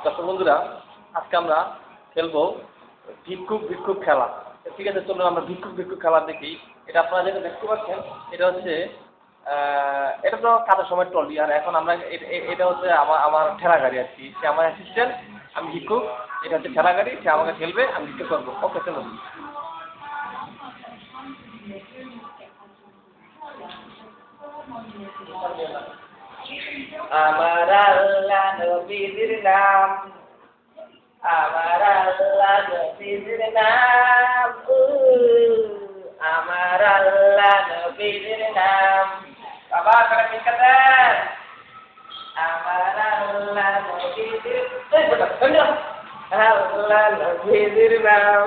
দর্শক বন্ধুরা, আজকে আমরা খেলবো ভিক্ষুক খেলা। ঠিক আছে, চলুন আমরা ভিক্ষুক খেলা দেখি। এটা আপনারা যেটা দেখতে পাচ্ছেন, এটা হচ্ছে এটা তো কাটার সময় ট্রলি, আর এখন আমরা এটা হচ্ছে আমার ঠেলা গাড়ি আর কি। সে আমার অ্যাসিস্ট্যান্ট, আমি ভিক্ষুক। এটা হচ্ছে ঠেলা গাড়ি, সে আমাকে খেলবে, আমি ভিক্ষুক করবো। ওকে, চলুন। আমার আল্লাহ নবীর নাম, আমার আল্লাহ নবীর নাম, আমার আল্লাহ নবীর নাম। বাবা করে ঠিক আছে। আমার আল্লাহ নবীর আল্লাহ নবীর নাম।